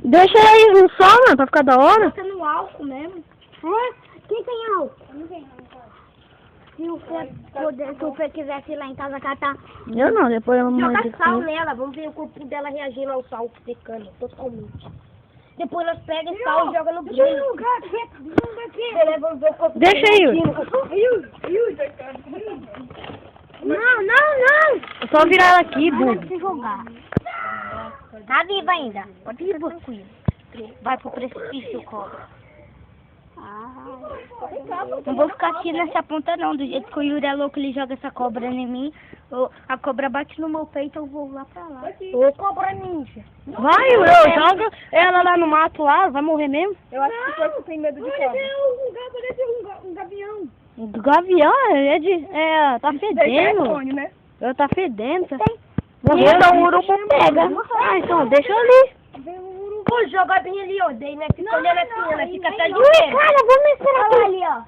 Deixa aí no sol, mano, pra ficar da hora. Bota no álcool mesmo. É? Quem tem álcool? Não tem não. Se o Fê quisesse ir lá em casa catar... Eu não, depois eu Joga mando sal nela, vamos ver o corpo dela reagindo ao sal secando totalmente. Depois nós pegamos sal e joga no brilho. Deixa aí, Yuri. Não. É só virar ela aqui, burro. Se jogar. Tá viva ainda. Pode ir tranquilo. Vai pro precipício, cobra. Não vou ficar aqui nessa ponta não. Do jeito que o Yuri é louco, ele joga essa cobra em mim. A cobra bate no meu peito, eu vou lá pra lá. Ô, cobra ninja. Vai, Yuri, joga ela lá no mato lá, vai morrer mesmo. Eu acho que você tem medo de cobra. Um gavião. Do gavião, tá fedendo. Né? Eu tá fedendo. Então o urubu pega. Então deixa eu ali. Pô, joga bem ali, ó. Daí, né? Fica olhando assim, ela fica até de pé. Cara, vamos esperar Olha ali, ó.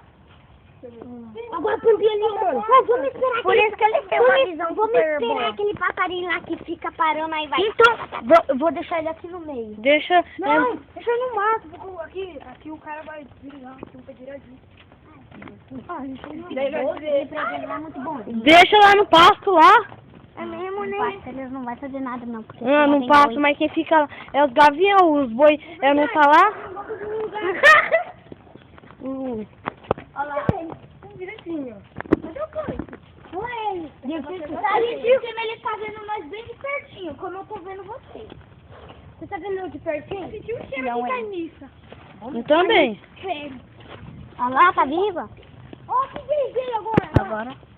Agora põe ali, mano. Mas vamos esperar. Por isso que ele tem uma visão Vamos super esperar boa. aquele passarinho lá que fica parando aí, vai. Então, vou deixar ele aqui no meio. Deixa. Deixa ele no mato. Aqui o cara vai virar, aqui um pedradinho. Ele é muito bom. Deixa lá no pasto lá. É mesmo, né? Eles não vão fazer nada, não. Porque Não pasto, mas quem fica lá é os gavião, os boi. Não tá lá? Olha lá. Tem direitinho. Cadê o coice? Foi ele. Ele tá vendo nós bem de pertinho, como eu tô vendo você. Você tá vendo eu de pertinho? Sentiu o cheiro de carniça. Eu também. Olha lá, tá viva? Ó, que veio agora. Agora.